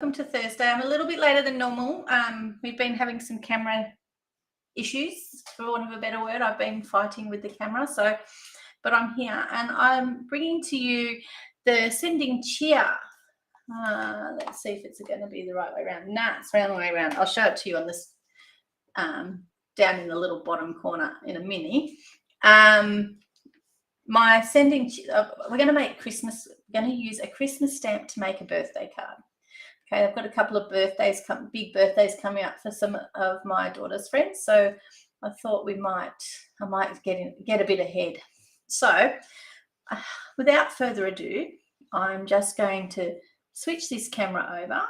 Welcome to Thursday. I'm a little bit later than normal. We've been having some camera issues, for want of a better word. I've been fighting with the camera, but I'm here and I'm bringing to you the sending cheer. Let's see if it's going to be the right way around. Nah, it's the wrong way around. I'll show it to you on this down in the little bottom corner in a minute. My sending, we're going to make Christmas. We're going to use a Christmas stamp to make a birthday card. Okay, I've got a couple of birthdays, big birthdays coming up for some of my daughter's friends, so I thought I might get a bit ahead. So, without further ado, I'm just going to switch this camera over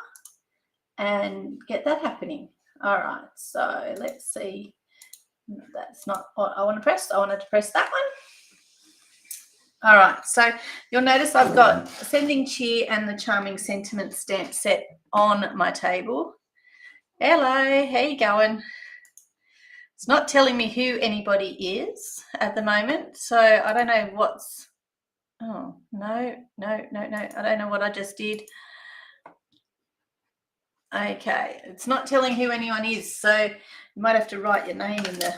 and get that happening. All right, so let's see. That's not what I want to press. I wanted to press that one. All right, so you'll notice I've got Sending Cheer and the Charming Sentiment stamp set on my table. Hello, how you going? It's not telling me who anybody is at the moment, so I don't know what's... Oh, no. I don't know what I just did. Okay, it's not telling who anyone is, so you might have to write your name in the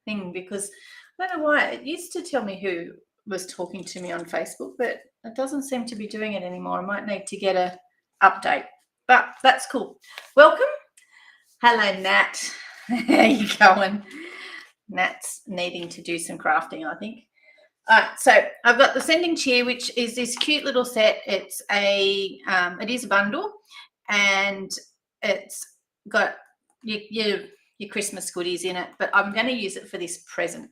thing because I don't know why. It used to tell me who was talking to me on Facebook, but it doesn't seem to be doing it anymore. I might need to get a update, but that's cool. Welcome. Hello, Nat. How you going? Nat's needing to do some crafting, I think. All right, so I've got the Sending Cheer, which is this cute little set. It's it is a bundle, and it's got your Christmas goodies in it, but I'm going to use it for this present.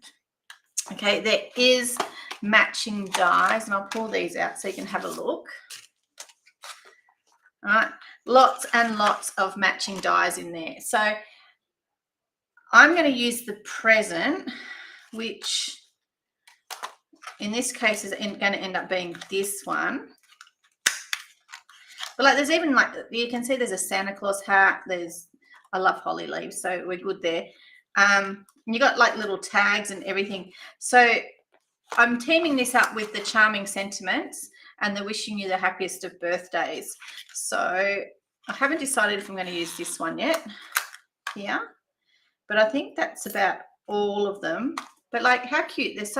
Okay, there is matching dies, and I'll pull these out so you can have a look. All right, lots and lots of matching dies in there. So I'm going to use the present, which in this case is going to end up being this one. But like, there's even like, you can see there's a Santa Claus hat. I love holly leaves, so we're good there. You got like little tags and everything. So I'm teaming this up with the Charming Sentiments and the Wishing You the Happiest of Birthdays. So I haven't decided if I'm going to use this one yet here, but I think that's about all of them. But like, how cute. There's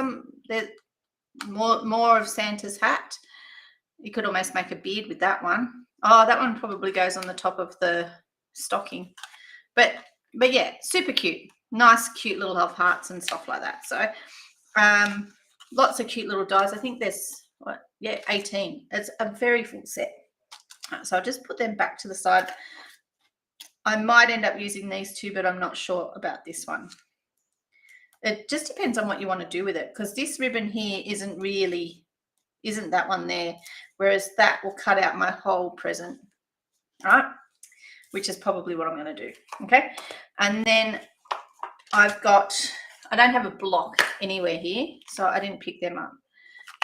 more of Santa's hat. You could almost make a beard with that one. Oh, that one probably goes on the top of the stocking. But yeah, super cute. Nice, cute little love hearts and stuff like that. So lots of cute little dies. I think there's, 18. It's a very full set. So I'll just put them back to the side. I might end up using these two, but I'm not sure about this one. It just depends on what you want to do with it, because this ribbon here isn't that one there, whereas that will cut out my whole present, all right, which is probably what I'm going to do. Okay, and then I don't have a block anywhere here, so I didn't pick them up.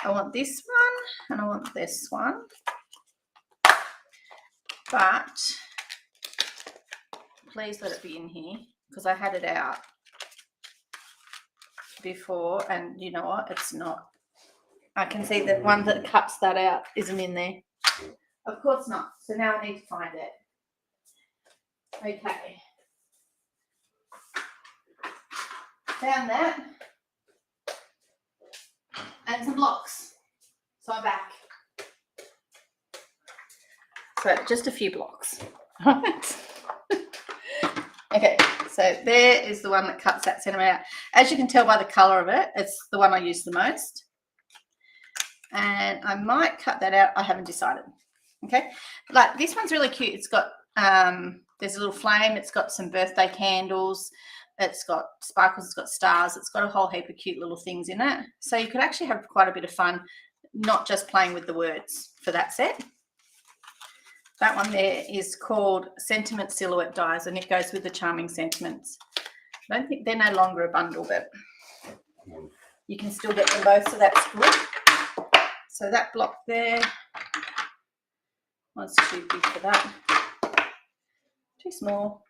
I want this one and I want this one, but please let it be in here because I had it out before, and you know what, it's not. I can see the one that cuts that out isn't in there. Of course not. So now I need to find it. Okay. Found that. And some blocks. So I'm back. So just a few blocks. Okay, so there is the one that cuts that centimetre out. As you can tell by the colour of it, it's the one I use the most. And I might cut that out. I haven't decided. Okay, like this one's really cute. It's got there's a little flame. It's got some birthday candles. It's got sparkles. It's got stars. It's got a whole heap of cute little things in it. So you could actually have quite a bit of fun, not just playing with the words for that set. That one there is called Sentiment Silhouette Dies, and it goes with the Charming Sentiments. I don't think they're no longer a bundle, but you can still get them both, so that's good. So that block there was too big for that. Too small.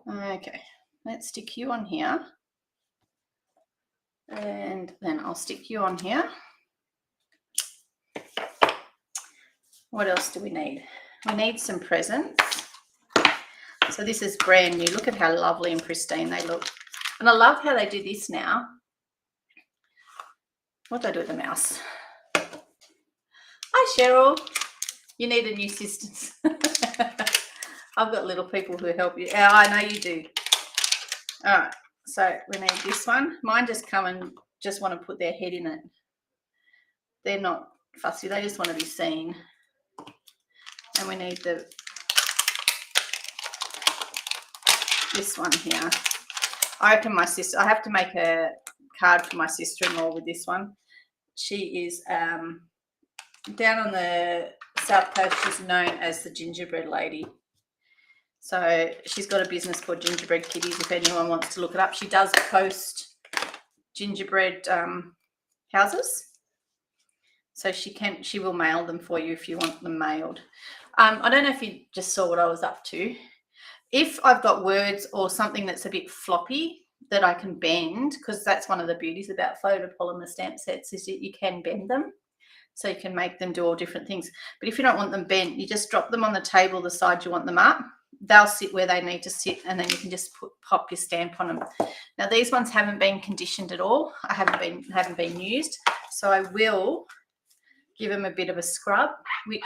Okay, let's stick you on here. And then I'll stick you on here. What else do we need? We need some presents. So this is brand new. Look at how lovely and pristine they look. And I love how they do this now. What do I do with the mouse? Hi, Cheryl. You need a new assistant. I've got little people who help you. Oh, I know you do. All right. So we need this one. Mine just come and just want to put their head in it. They're not fussy. They just want to be seen. And we need this one here. I reckon my sister, I have to make a card for my sister-in-law with this one. She is down on the South Coast. She's known as the gingerbread lady. So she's got a business called Gingerbread Kitties, if anyone wants to look it up. She does post gingerbread houses. So she will mail them for you if you want them mailed. I don't know if you just saw what I was up to. If I've got words or something that's a bit floppy that I can bend, because that's one of the beauties about photopolymer stamp sets, is that you can bend them. So you can make them do all different things. But if you don't want them bent, you just drop them on the table the side you want them up. They'll sit where they need to sit, and then you can just pop your stamp on them. Now these ones haven't been conditioned at all. I haven't been used. So I will give them a bit of a scrub, which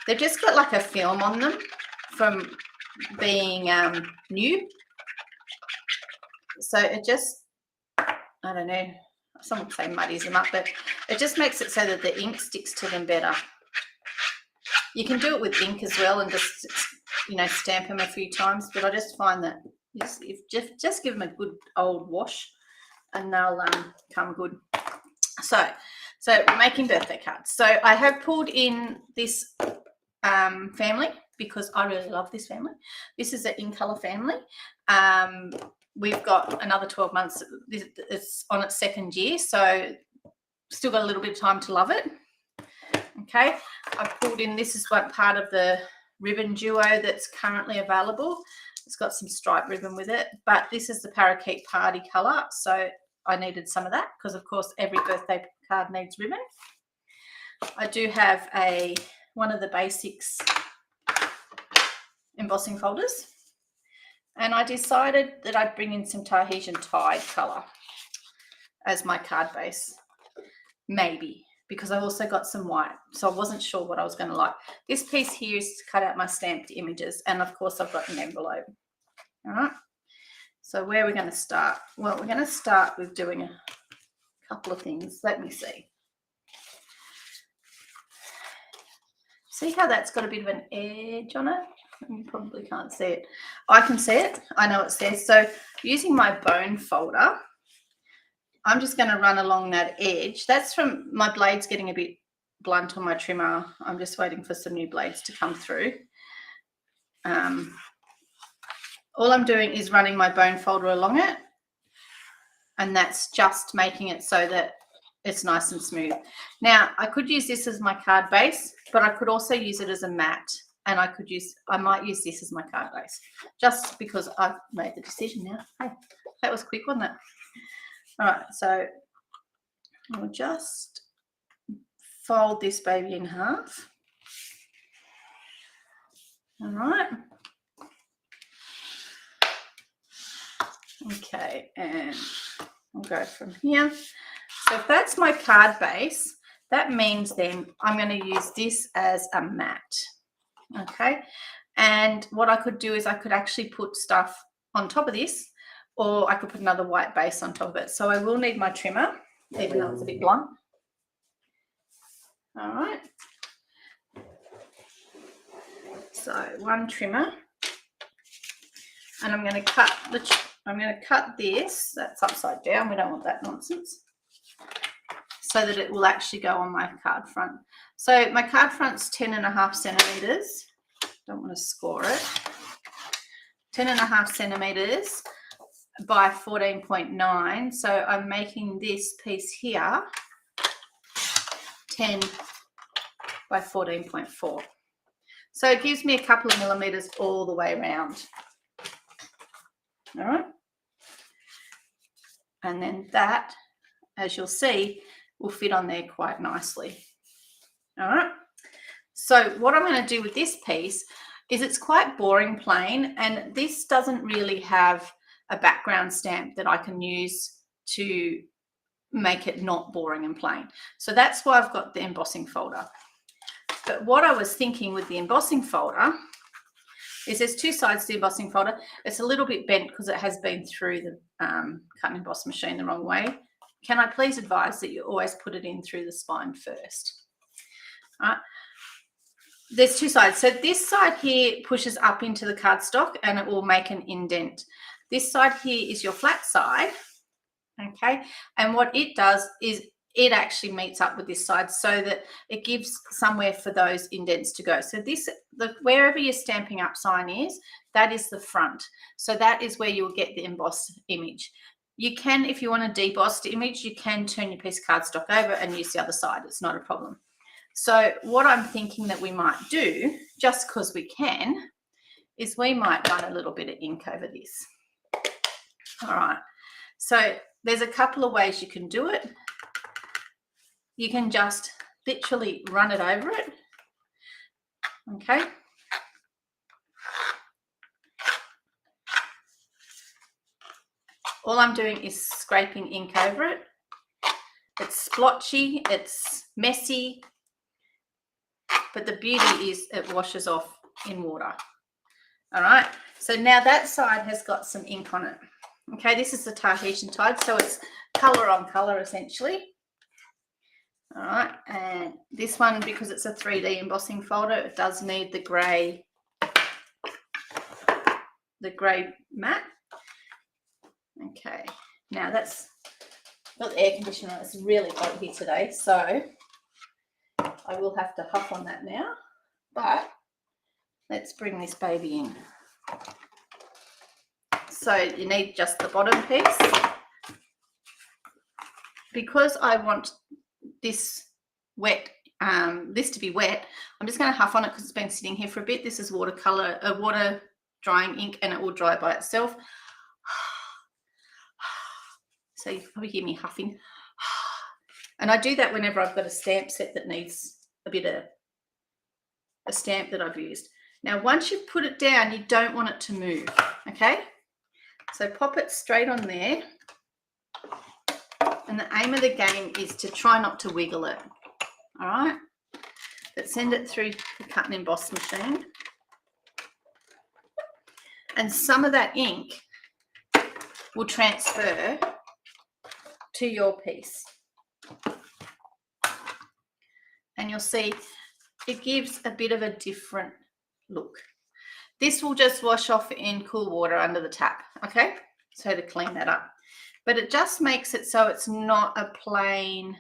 they've just got like a film on them from being new. So it just, I don't know, some would say muddies them up, but it just makes it so that the ink sticks to them better. You can do it with ink as well and just, stamp them a few times, but I just find that just give them a good old wash and they'll come good. So we're making birthday cards. So I have pulled in this family because I really love this family. This is an In Colour family. We've got another 12 months. It's on its second year, so still got a little bit of time to love it. Okay, I pulled in, this is one part of the ribbon duo that's currently available. It's got some striped ribbon with it, but this is the Parakeet Party colour, so I needed some of that because, of course, every birthday card needs ribbon. I do have one of the basics embossing folders, and I decided that I'd bring in some Tahitian Tide colour as my card base, maybe, because I also got some white, so I wasn't sure what I was going to like. This piece here is to cut out my stamped images, and of course I've got an envelope. All right, so where are we going to start? Well, we're going to start with doing a couple of things. Let me see. See how that's got a bit of an edge on it? You probably can't see it. I can see it. I know it's there. So using my bone folder, I'm just going to run along that edge. That's from my blades getting a bit blunt on my trimmer. I'm just waiting for some new blades to come through. All I'm doing is running my bone folder along it, and that's just making it so that it's nice and smooth. Now, I could use this as my card base, but I could also use it as a mat, and I might use this as my card base, just because I've made the decision now. Hey, that was quick, wasn't it? All right, so I'll just fold this baby in half. All right. Okay, and I'll go from here. So if that's my card base, that means then I'm going to use this as a mat. Okay, and what I could do is I could actually put stuff on top of this, or I could put another white base on top of it. So I will need my trimmer, even though it's a bit blunt. All right. So one trimmer, and I'm going to cut this. That's upside down. We don't want that nonsense. So that it will actually go on my card front. So my card front's 10.5 centimeters. Don't want to score it. 10.5 centimeters by 14.9. So I'm making this piece here 10 by 14.4. So it gives me a couple of millimeters all the way around. All right. And then that, as you'll see, will fit on there quite nicely. All right. So what I'm going to do with this piece is it's quite boring plain, and this doesn't really have a background stamp that I can use to make it not boring and plain. So that's why I've got the embossing folder. But what I was thinking with the embossing folder is there's two sides to the embossing folder. It's a little bit bent because it has been through the cut and emboss machine the wrong way. Can I please advise that you always put it in through the spine first? All right. There's two sides. So this side here pushes up into the cardstock and it will make an indent. This side here is your flat side. Okay. And what it does is it actually meets up with this side so that it gives somewhere for those indents to go. So this, wherever your Stampin' Up sign is, that is the front. So that is where you will get the embossed image. You can, if you want a debossed image, you can turn your piece of cardstock over and use the other side. It's not a problem. So what I'm thinking that we might do, just because we can, is we might run a little bit of ink over this. All right. So there's a couple of ways you can do it. You can just literally run it over it. Okay. All I'm doing is scraping ink over it. It's splotchy, it's messy, but the beauty is it washes off in water. All right, so now that side has got some ink on it. Okay, this is the Tahitian tide, so it's color on color essentially. All right, and this one, because it's a 3D embossing folder, it does need the grey matte. Okay, now that's got the air conditioner on. It's really hot here today, so I will have to huff on that now, but let's bring this baby in. So you need just the bottom piece. Because I want this wet, this to be wet, I'm just going to huff on it because it's been sitting here for a bit. This is watercolor, water drying ink, and it will dry by itself. So you can probably hear me huffing. And I do that whenever I've got a stamp set that needs a bit of a stamp that I've used. Now, once you've put it down, you don't want it to move, okay? So pop it straight on there. And the aim of the game is to try not to wiggle it, all right? But send it through the cut and emboss machine. And some of that ink will transfer to your piece. And you'll see it gives a bit of a different look. This will just wash off in cool water under the tap, okay? So to clean that up. But it just makes it so it's not a plain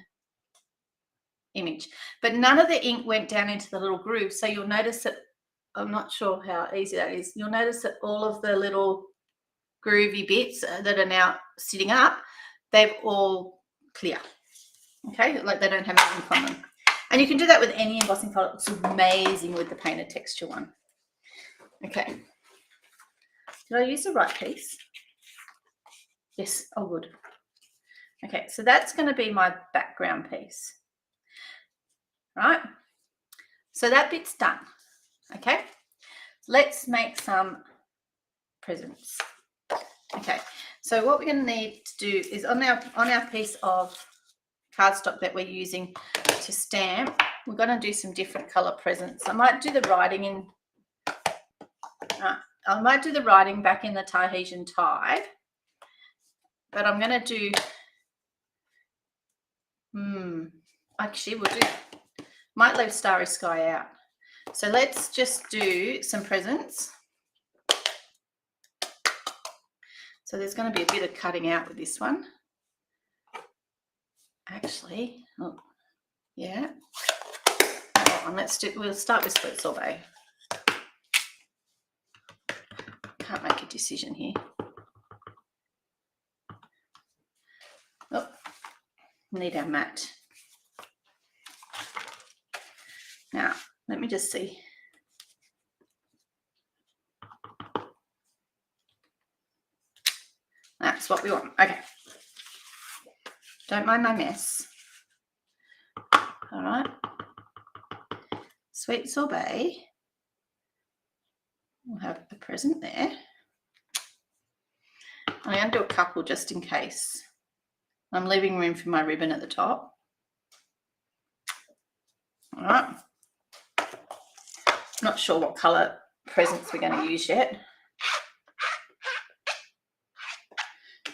image. But none of the ink went down into the little groove. So you'll notice that, I'm not sure how easy that is. You'll notice that all of the little groovy bits that are now sitting up, they've all clear. Okay, like they don't have any ink on them. And you can do that with any embossing folder. It's amazing with the painted texture one. Okay. Did I use the right piece? Yes. Oh, good. Okay, so that's going to be my background piece. Right? So that bit's done. Okay. Let's make some presents. Okay. So what we're going to need to do is on our piece of cardstock that we're using to stamp, we're going to do some different color presents. I might do the writing in. I might do the writing back in the Tahitian tide, but I'm going to do. Actually, we'll do. Might leave Starry Sky out. So let's just do some presents. So there's going to be a bit of cutting out with this one. Actually, oh, yeah. Hold on, we'll start with split sorbet. Can't make a decision here. Oh, need our mat. Now, let me just see. That's what we want. Okay. Don't mind my mess. All right. Sweet sorbet. We'll have a present there. I'm going to do a couple just in case. I'm leaving room for my ribbon at the top. All right. Not sure what colour presents we're going to use yet.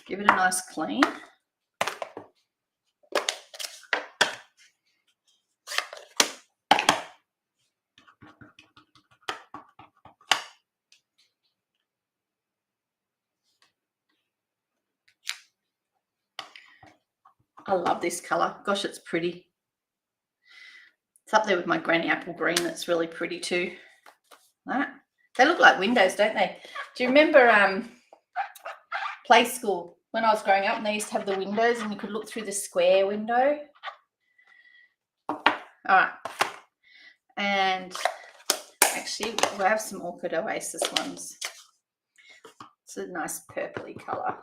Give it a nice clean. I love this colour. Gosh, it's pretty. It's up there with my granny apple green. That's really pretty too. Right. They look like windows, don't they? Do you remember play school when I was growing up, and they used to have the windows and you could look through the square window? All right. And actually, we'll have some Orchid Oasis ones. It's a nice purpley colour.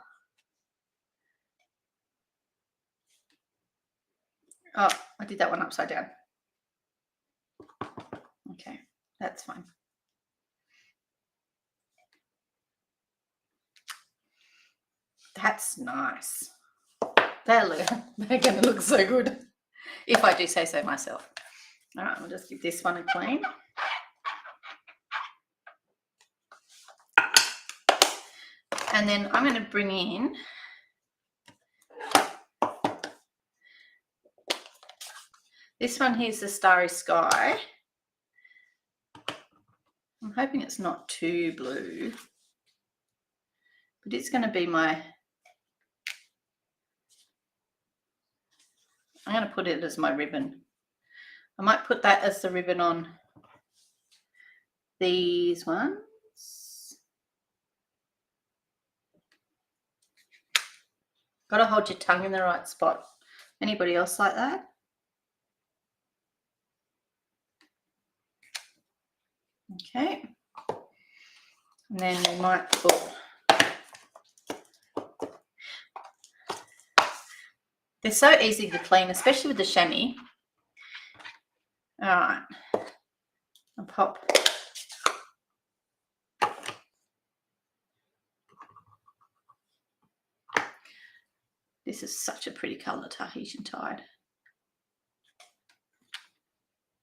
Oh, I did that one upside down. Okay, that's fine. That's nice. They're going to look so good, if I do say so myself. All right, we'll just give this one a clean. And then I'm going to bring in this one. Here's the Starry Sky. I'm hoping it's not too blue, but it's going to be my, I'm going to put it as my ribbon. I might put that as the ribbon on these ones. Got to hold your tongue in the right spot. Anybody else like that? Okay. And then we might put they're so easy to clean, especially with the chamois. All right. I'll pop this is such a pretty colour, Tahitian Tide.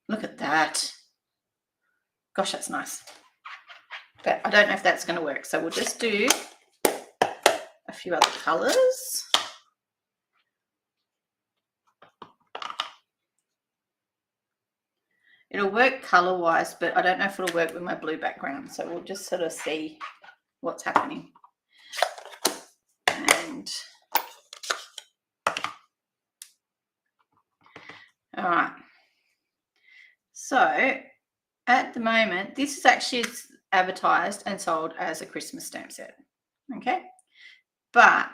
Look at that. Gosh, that's nice. But I don't know if that's going to work, so we'll just do a few other colours. It'll work colour-wise, but I don't know if it'll work with my blue background, so we'll just sort of see what's happening. And all right. So at the moment, this is actually advertised and sold as a Christmas stamp set. Okay. But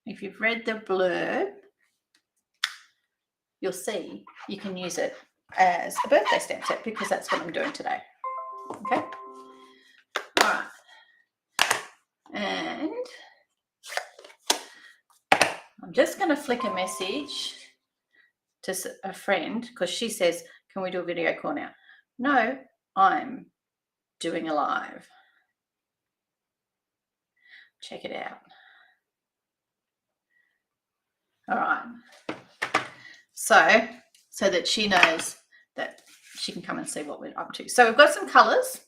if you've read the blurb, you'll see you can use it as a birthday stamp set, because that's what I'm doing today. Okay. All right. And I'm just going to flick a message to a friend, because she says, can we do a video call now? No, I'm doing a live. Check it out. All right. So that she knows that she can come and see what we're up to. So we've got some colours.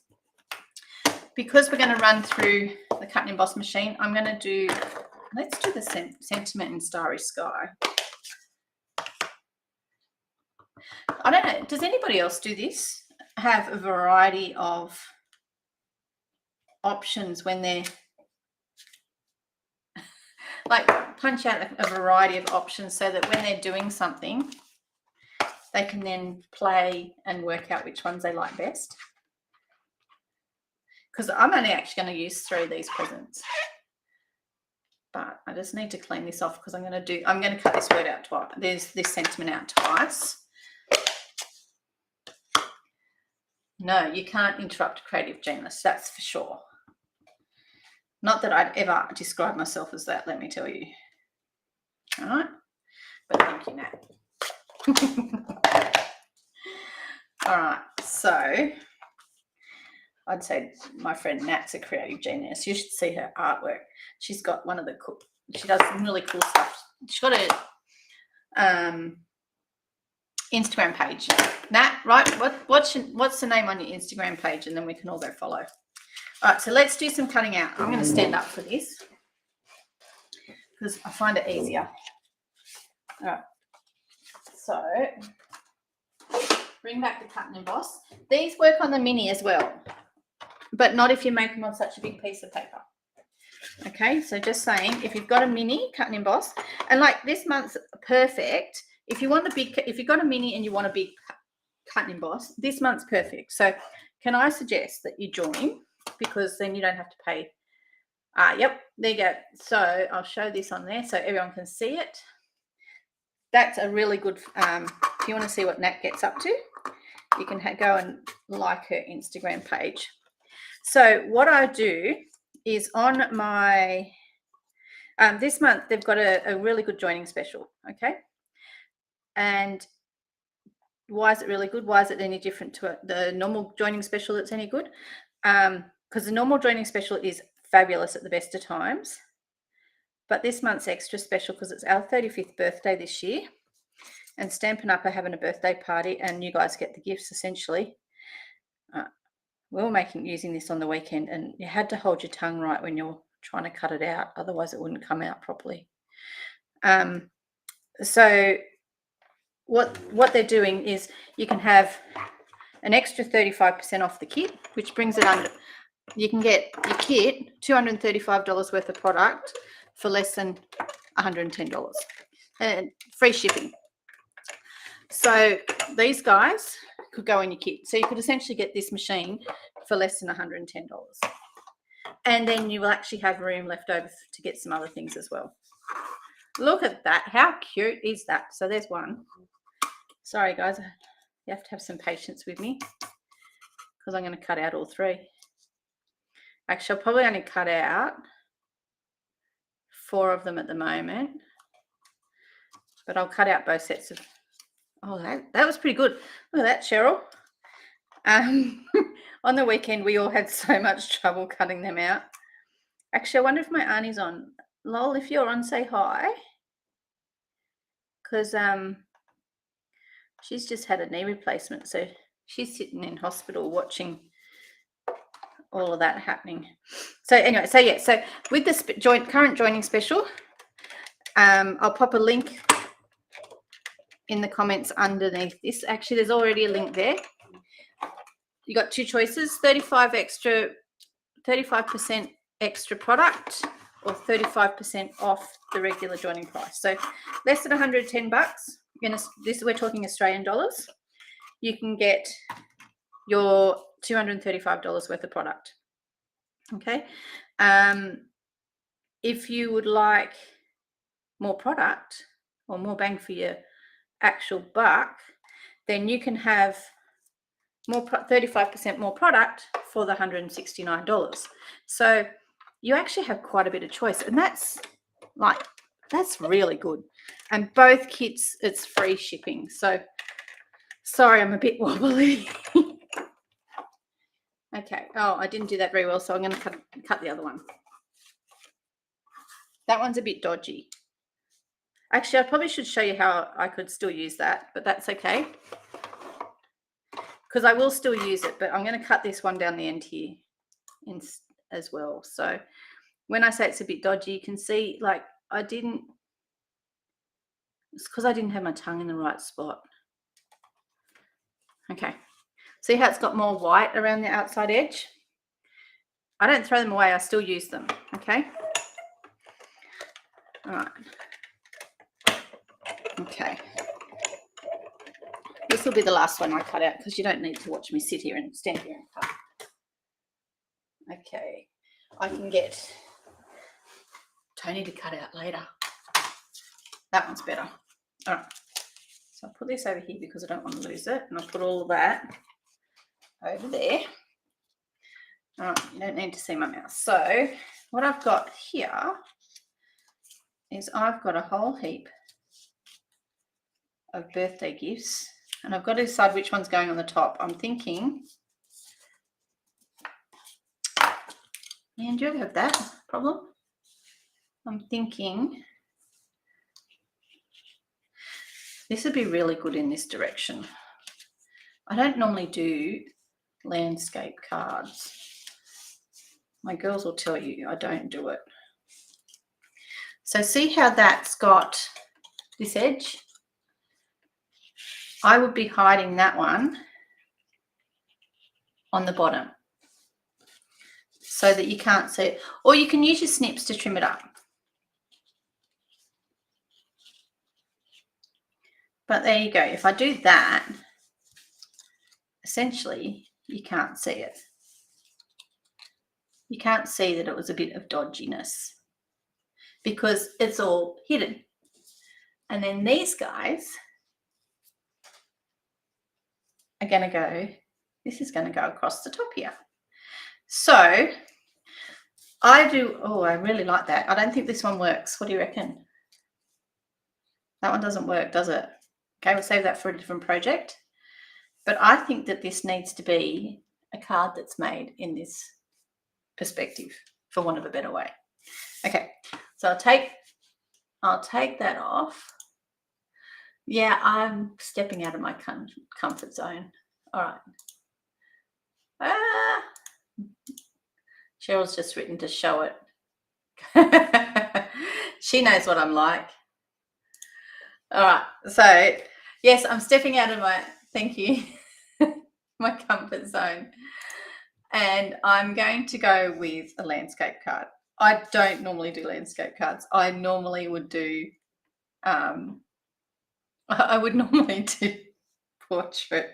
Because we're going to run through the cut and emboss machine, I'm going to do, let's do the Sentiment in Starry Sky. I don't know, does anybody else do this? Have a variety of options when they're like punch out a variety of options so that when they're doing something, they can then play and work out which ones they like best. Because I'm only actually going to use 3 of these presents. But I just need to clean this off because I'm going to cut this word out twice. There's this sentiment out twice. No, you can't interrupt a creative genius, that's for sure. Not that I'd ever describe myself as that, let me tell you. All right, but thank you, Nat. All right, So I'd say my friend Nat's a creative genius. You should see her artwork. She's got one of the cool, she does some really cool stuff. She's got a Instagram page. Nat, right? What's the name on your Instagram page? And then we can all go follow. All right, so let's do some cutting out. I'm going to stand up for this because I find it easier. All right. So bring back the cut and emboss. These work on the mini as well, but not if you make them on such a big piece of paper. Okay, so just saying, if you've got a mini cut and emboss, and like this month's perfect. If you want the big, if you've got a mini and you want a big cut and emboss, this month's perfect. So can I suggest that you join, because then you don't have to pay. Yep, there you go. So I'll show this on there so everyone can see it. That's a really good, if you want to see what Nat gets up to, you can go and like her Instagram page. So what I do is on my, this month they've got a really good joining special, okay? And why is it really good? Why is it any different to the normal joining special that's any good? Because the normal joining special is fabulous at the best of times. But this month's extra special because it's our 35th birthday this year. And Stampin' Up are having a birthday party and you guys get the gifts essentially. We were using this on the weekend and you had to hold your tongue right when you're trying to cut it out. Otherwise it wouldn't come out properly. So what they're doing is you can have an extra 35% off the kit, which brings it under. You can get your kit, $235 worth of product for less than $110 and free shipping. So these guys could go in your kit. So you could essentially get this machine for less than $110. And then you will actually have room left over to get some other things as well. Look at that. How cute is that? So there's one. Sorry, guys. You have to have some patience with me because I'm going to cut out all three. Actually, I'll probably only cut out 4 of them at the moment. But I'll cut out both sets of... Oh, that was pretty good. Look at that, Cheryl. On the weekend, we all had so much trouble cutting them out. Actually, I wonder if my auntie's on. Lol, if you're on, say hi. Because she's just had a knee replacement. So she's sitting in hospital watching all of that happening. So anyway, so yeah. So with the current joining special, I'll pop a link in the comments underneath this. Actually, there's already a link there. You got 2 choices: 35% extra product, or 35% off the regular joining price. So less than $110. We're talking Australian dollars. You can get your $235 worth of product. Okay. If you would like more product or more bang for your actual buck, then you can have more 35% more product for the $169. So you actually have quite a bit of choice, and that's really good. And both kits, it's free shipping. So sorry, I'm a bit wobbly. Okay. Oh, I didn't do that very well, so I'm going to cut the other one. That one's a bit dodgy. Actually, I probably should show you how I could still use that, but that's okay. Because I will still use it, but I'm going to cut this one down the end here as well. So when I say it's a bit dodgy, you can see like it's because I didn't have my tongue in the right spot. Okay. See how it's got more white around the outside edge? I don't throw them away. I still use them. Okay. All right. Okay. This will be the last one I cut out because you don't need to watch me sit here and stand here and cut. Okay. I can get Tony to cut out later. That one's better. All right. So I'll put this over here because I don't want to lose it. And I'll put all of that over there. All right. You don't need to see my mouse. So what I've got here is I've got a whole heap of birthday gifts And I've got to decide which one's going on the top. I'm thinking, man, do you ever have that problem? I'm thinking this would be really good in this direction. I don't normally do landscape cards. My girls will tell you I don't do it. So see how that's got this edge? I would be hiding that one on the bottom so that you can't see it. Or you can use your snips to trim it up. But there you go. If I do that, essentially you can't see it. You can't see that it was a bit of dodginess because it's all hidden. And then these guys are going to go, this is going to go across the top here. So I do, oh, I really like that. I don't think this one works. What do you reckon? That one doesn't work, does it? Okay, we'll save that for a different project. But I think that this needs to be a card that's made in this perspective, for want of a better way. Okay, so I'll take that off. Yeah, I'm stepping out of my comfort zone. All right. Ah, Cheryl's just written to show it. She knows what I'm like. All right, so yes, I'm stepping out of my, thank you, my comfort zone. And I'm going to go with a landscape card. I don't normally do landscape cards. I normally would do, I would normally do portrait.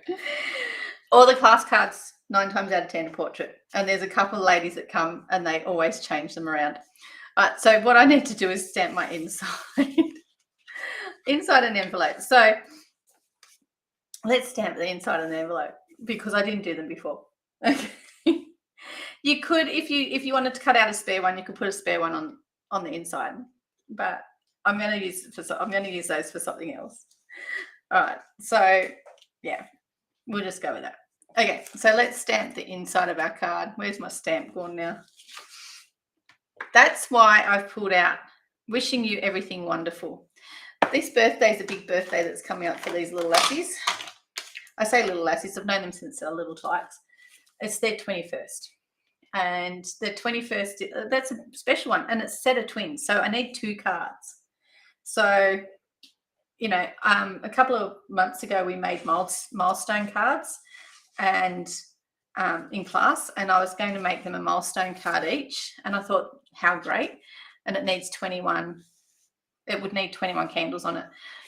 All the class cards, 9 times out of 10 are portrait. And there's a couple of ladies that come and they always change them around. So what I need to do is stamp my inside. Inside an envelope. So let's stamp the inside of the envelope because I didn't do them before. Okay. You could, if you wanted to cut out a spare one, you could put a spare one on the inside. But I'm going to use those for something else. All right. So yeah, we'll just go with that. Okay. So let's stamp the inside of our card. Where's my stamp gone now? That's why I've pulled out wishing you everything wonderful. This birthday is a big birthday that's coming up for these little lassies. I say little lassies, I've known them since they're little tykes. It's their 21st. And the 21st, that's a special one, and it's a set of twins. So I need 2 cards. So, you know, a couple of months ago we made milestone cards and in class, and I was going to make them a milestone card each. And I thought, how great. And it needs 21. It would need 21 candles on it.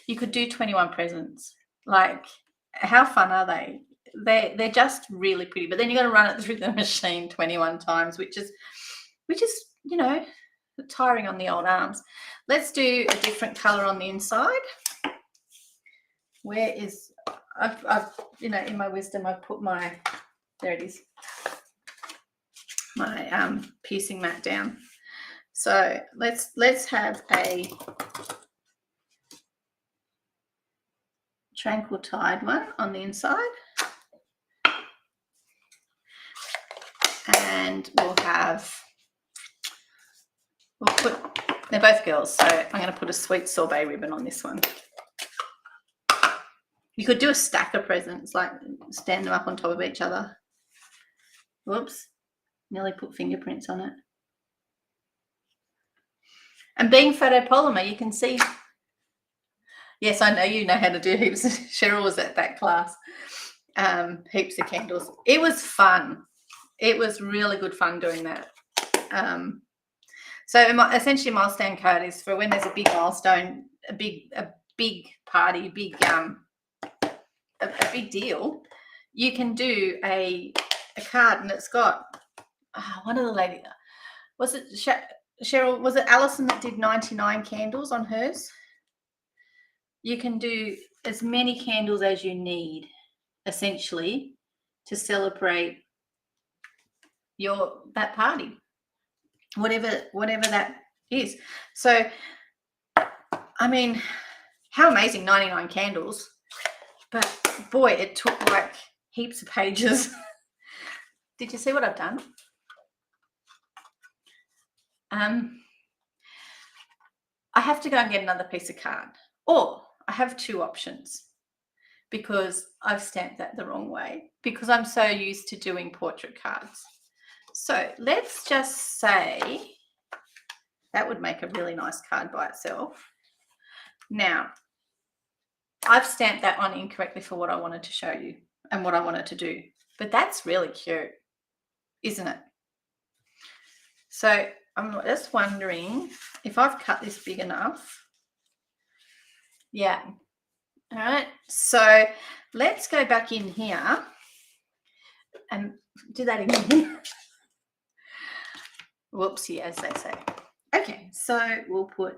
You could do 21 presents. Like, how fun are they? They're just really pretty. But then you got to run it through the machine 21 times, which is, you know, tiring on the old arms. Let's do a different color on the inside. Where is, I've you know, in my wisdom, I've put my, there it is, my piecing mat down. So let's have a tranquil tide one on the inside. And we'll put, they're both girls, so I'm going to put a sweet sorbet ribbon on this one. You could do a stack of presents, like stand them up on top of each other. Whoops, nearly put fingerprints on it. And being photopolymer, you can see, yes, I know you know how to do heaps. Cheryl was at that class. Heaps of candles. It was fun. It was really good fun doing that. So essentially, milestone card is for when there's a big milestone, a big party, a big deal. You can do a card, and it's got one of the ladies. Was it Cheryl? Was it Alison that did 99 candles on hers? You can do as many candles as you need, essentially, to celebrate that party, whatever that is. So, I mean, how amazing, 99 candles. But boy, it took like heaps of pages. Did you see what I've done? I have to go and get another piece of card, or I have two options because I've stamped that the wrong way because I'm so used to doing portrait cards. So let's just say that would make a really nice card by itself. Now, I've stamped that on incorrectly for what I wanted to show you and what I wanted to do, but that's really cute, isn't it? So I'm just wondering if I've cut this big enough. Yeah. All right. So let's go back in here and do that again. Whoopsie, as they say. Okay, so we'll put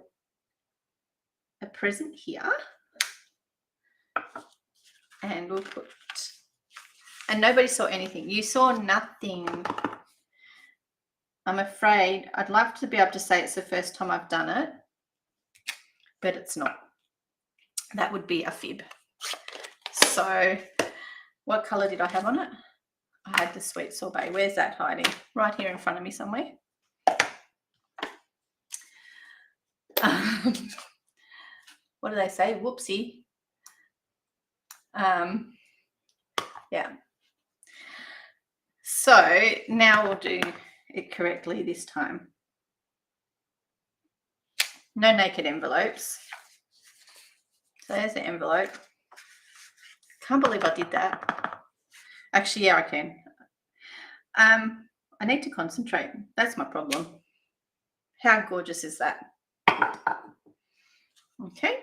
a present here. And we'll put, and nobody saw anything. You saw nothing. I'm afraid I'd love to be able to say it's the first time I've done it, but it's not. That would be a fib. So what color did I have on it? I had the sweet sorbet. Where's that hiding? Right here in front of me somewhere. What do they say? Whoopsie. Yeah. So now we'll do it correctly this time. No naked envelopes. So there's the envelope. Can't believe I did that. Actually, yeah, I can. I need to concentrate. That's my problem. How gorgeous is that? Okay.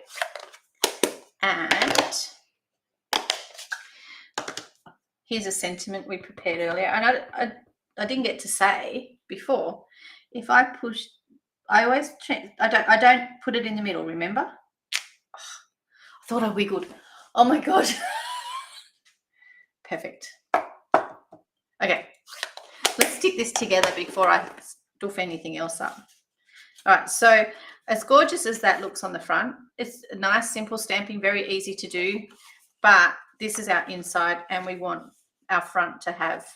And here's a sentiment we prepared earlier. And I didn't get to say before, if I push, I always change, I don't put it in the middle, remember? Oh, I thought I wiggled. Oh my God. Perfect. Okay. Let's stick this together before I stuff anything else up. All right, so as gorgeous as that looks on the front, it's a nice, simple stamping, very easy to do, but this is our inside and we want our front to have,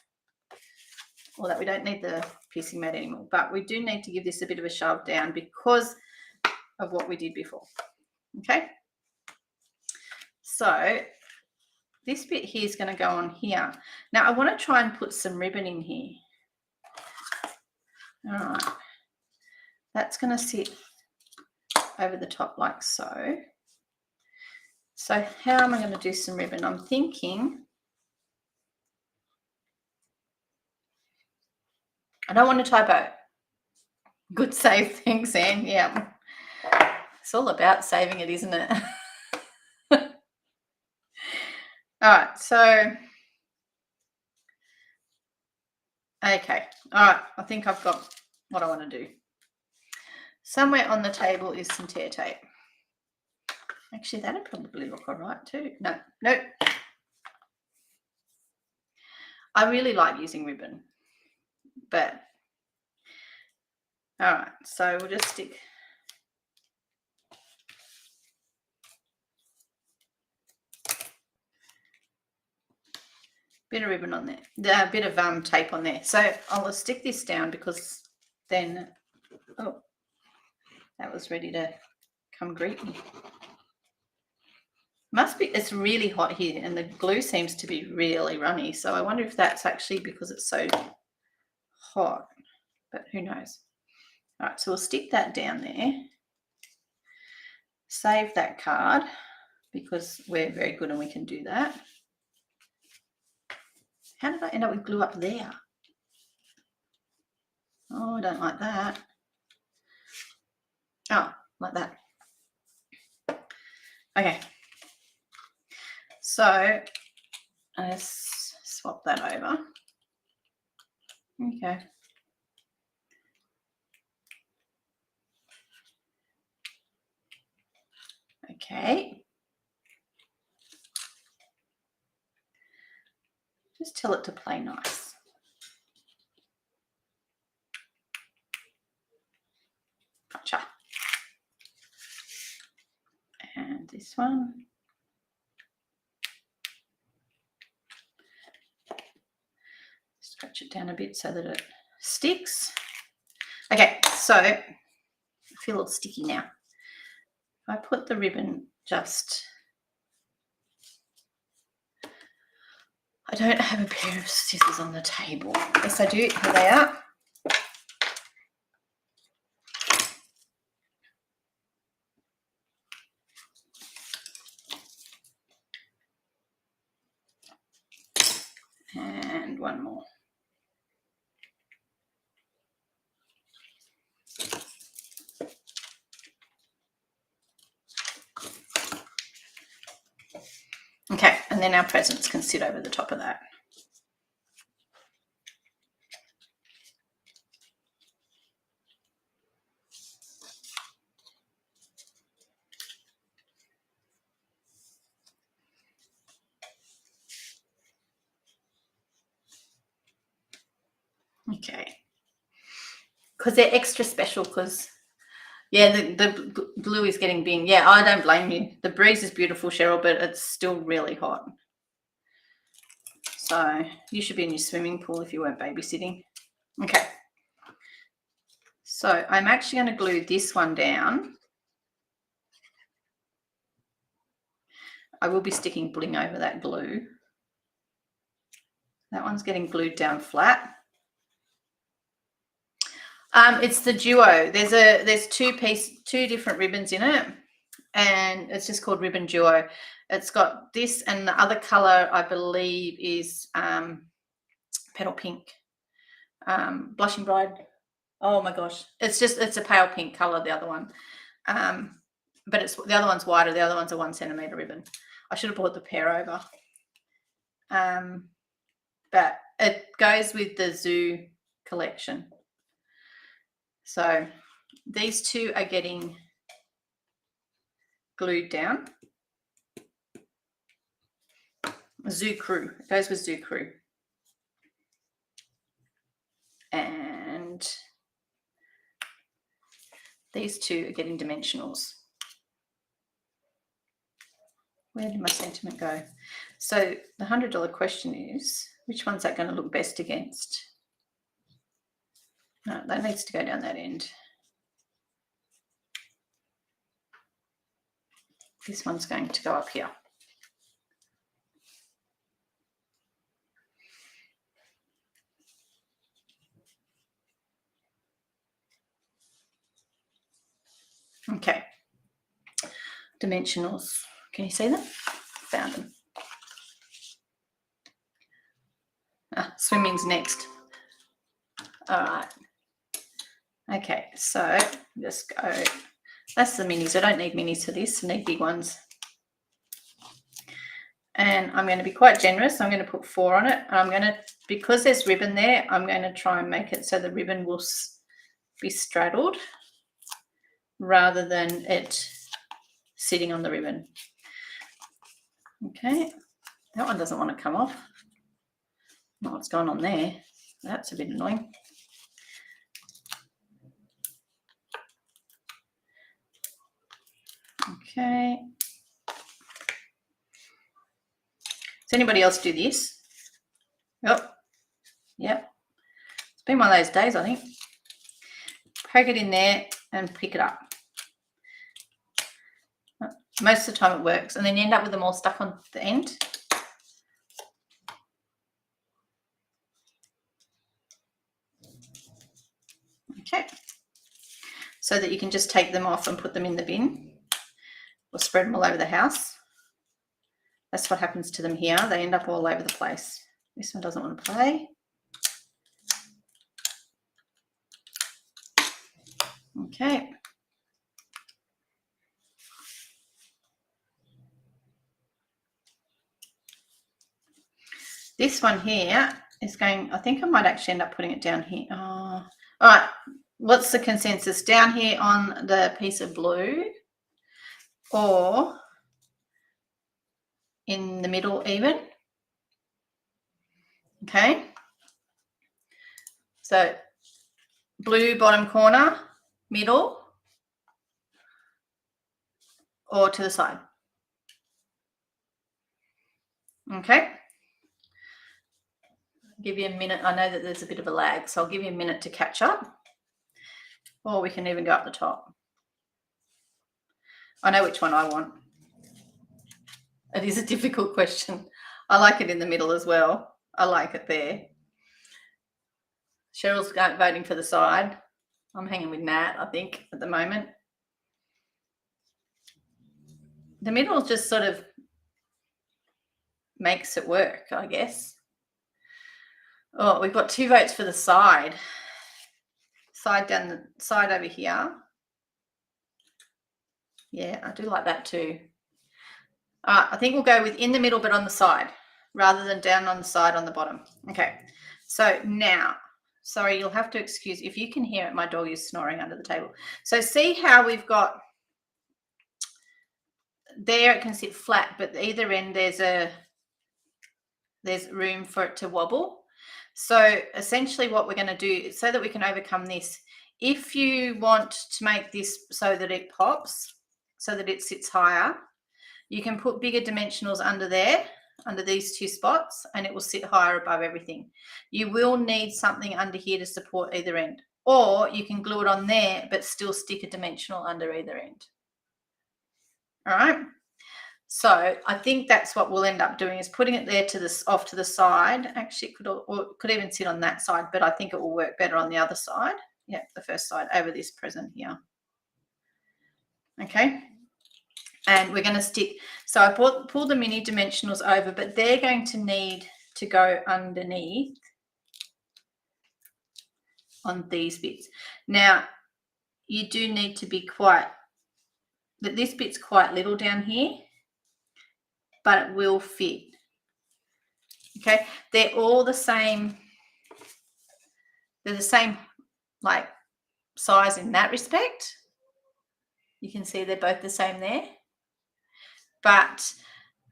well, that we don't need the piecing mat anymore, but we do need to give this a bit of a shove down because of what we did before, okay? So this bit here is going to go on here. Now I want to try and put some ribbon in here. All right, that's going to sit over the top like so. So how am I going to do some ribbon? I'm thinking, I don't want to typo. Good save, thanks, Anne. Yeah, it's all about saving it, isn't it? All right, so, okay. All right, I think I've got what I want to do. Somewhere on the table is some tear tape. Actually, that'd probably look all right too. No, nope. I really like using ribbon, but all right, so we'll just stick a bit of ribbon on there, a bit of tape on there. So I'll stick this down because then, oh, that was ready to come greet me. Must be, it's really hot here and the glue seems to be really runny. So I wonder if that's actually because it's so hot, but who knows? All right, so we'll stick that down there. Save that card because we're very good and we can do that. How did I end up with glue up there? Oh, I don't like that. Oh, like that. Okay. So let's swap that over. Okay. Okay. Just tell it to play nice. Gotcha. And this one. Stretch it down a bit so that it sticks. Okay, so I feel a little sticky now. I put the ribbon just, I don't have a pair of scissors on the table. Yes, I do. Here they are. And one more. Okay, and then our presents can sit over the top of that. Okay, because they're extra special because, yeah, the blue is getting big. Yeah, I don't blame you. The breeze is beautiful, Cheryl, but it's still really hot. So you should be in your swimming pool if you weren't babysitting. Okay. So I'm actually going to glue this one down. I will be sticking bling over that glue. That one's getting glued down flat. It's the duo. There's two different ribbons in it, and it's just called Ribbon Duo. It's got this, and the other color I believe is Petal Pink, Blushing Bride. Oh my gosh, it's a pale pink color. The other one, but the other one's wider. The other one's a 1 centimeter ribbon. I should have brought the pair over, but it goes with the Zoo collection. So these two are getting glued down. Zoo Crew, it goes with Zoo Crew. And these two are getting dimensionals. Where did my sentiment go? So the $100 question is, which one's that going to look best against? No, that needs to go down that end. This one's going to go up here. Okay. Dimensionals. Can you see them? Found them. Swimming's next. All right. Okay, so just go. That's the minis. I don't need minis for this. I need big ones. And I'm going to be quite generous. I'm going to put 4 on it. And I'm going to, because there's ribbon there, I'm going to try and make it so the ribbon will be straddled rather than it sitting on the ribbon. Okay, that one doesn't want to come off. Not what's going on there. That's a bit annoying. Okay. Does anybody else do this? Yep. It's been one of those days, I think. Poke it in there and pick it up. Most of the time it works, and then you end up with them all stuck on the end. Okay. So that you can just take them off and put them in the bin or spread them all over the house. That's what happens to them here. They end up all over the place. This one doesn't want to play. Okay. This one here is going, I think I might actually end up putting it down here. Oh, all right. What's the consensus? Down here on the piece of blue or in the middle even? Okay. So blue bottom corner, middle, or to the side. Okay. Give you a minute. I know that there's a bit of a lag, so I'll give you a minute to catch up. Or we can even go up the top. I know which one I want. It is a difficult question. I like it in the middle as well. I like it there. Cheryl's voting for the side. I'm hanging with Nat, I think, at the moment. The middle just sort of makes it work, I guess. Oh, we've got 2 votes for the side. Side down the side over here. Yeah, I do like that too. All right, I think we'll go with in the middle, but on the side, rather than down on the side on the bottom. Okay, so now, sorry, you'll have to excuse, if you can hear it, my dog is snoring under the table. So see how we've got, there it can sit flat, but either end there's room for it to wobble. So essentially what we're going to do, so that we can overcome this, if you want to make this so that it pops, so that it sits higher, you can put bigger dimensionals under there, under these 2 spots, and it will sit higher above everything. You will need something under here to support either end, or you can glue it on there but still stick a dimensional under either end. All right, so I think that's what we'll end up doing, is putting it there to this off to the side. Actually, it could even sit on that side, but I think it will work better on the other side. Yeah, the first side over this present here. Okay, and we're going to stick, so I pull the mini dimensionals over, but they're going to need to go underneath on these bits. Now you do need to be quite, that this bit's quite little down here, but it will fit. Okay, they're all the same, they're the same like size in that respect. You can see they're both the same there, but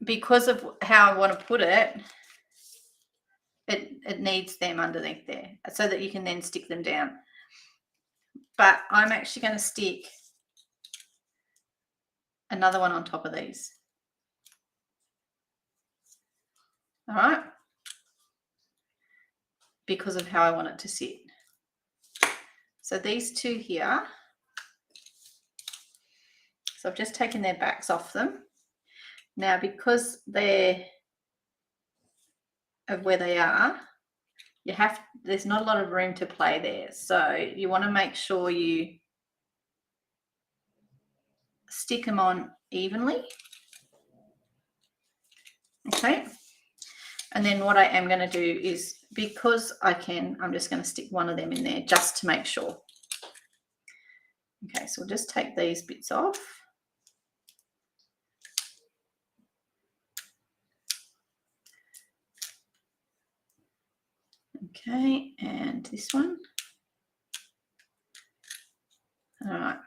because of how I want to put it, it needs them underneath there so that you can then stick them down. But I'm actually going to stick another one on top of these. All right, because of how I want it to sit. So these 2 here, so I've just taken their backs off them. Now, because they're of where they are, there's not a lot of room to play there. So you want to make sure you stick them on evenly. Okay. And then what I am going to do is, because I can, I'm just going to stick one of them in there just to make sure. Okay, so we'll just take these bits off. Okay, and this one. All right.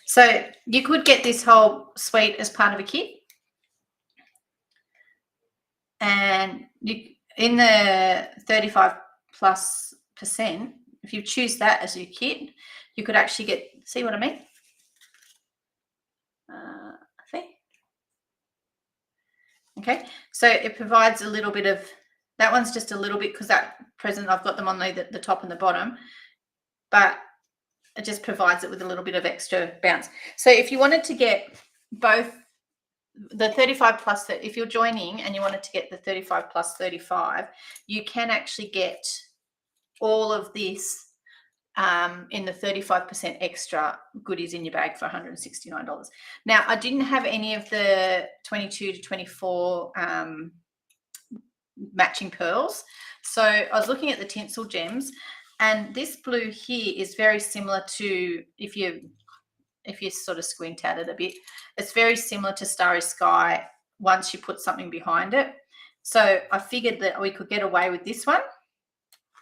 So you could get this whole suite as part of a kit. And you, in the 35+%, if you choose that as your kit, you could actually get, see what I mean? See? Okay, so it provides a little bit of, that one's just a little bit, because that present, I've got them on the top and the bottom, but it just provides it with a little bit of extra bounce. So if you wanted to get both the 35 plus, if you're joining and you wanted to get the 35 plus 35, you can actually get all of this in the 35% extra goodies in your bag for $169. Now, I didn't have any of the 22 to 24 matching pearls, so I was looking at the tinsel gems, and this blue here is very similar to, if you sort of squint at it a bit, it's very similar to Starry Sky once you put something behind it. So I figured that we could get away with this one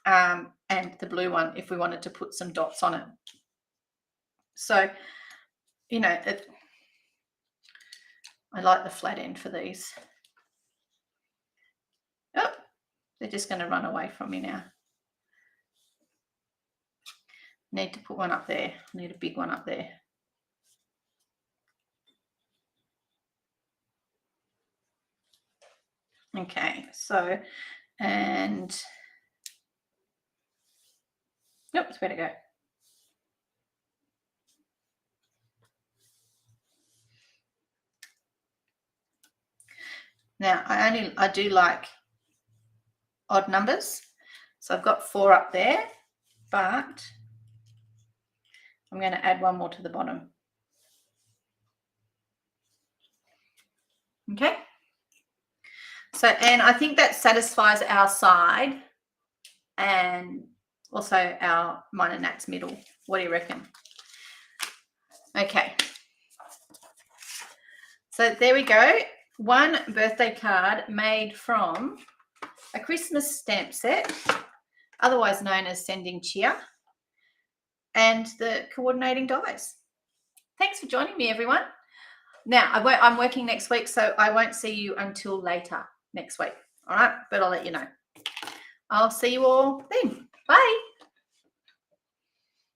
and the blue one if we wanted to put some dots on it. So, you know, I like the flat end for these. Oh, they're just going to run away from me now. Need to put one up there. I need a big one up there. Okay, so, and Oops, where'd it go? Now, I do like odd numbers. So I've got 4 up there, but I'm going to add 1 more to the bottom. Okay. So, and I think that satisfies our side and also our minor nats middle. What do you reckon? Okay. So there we go. 1 birthday card made from a Christmas stamp set, otherwise known as Sending Cheer, and the coordinating dies. Thanks for joining me, everyone. Now, I'm working next week, so I won't see you until later next week. All right, but I'll let you know. I'll see you all then. Bye.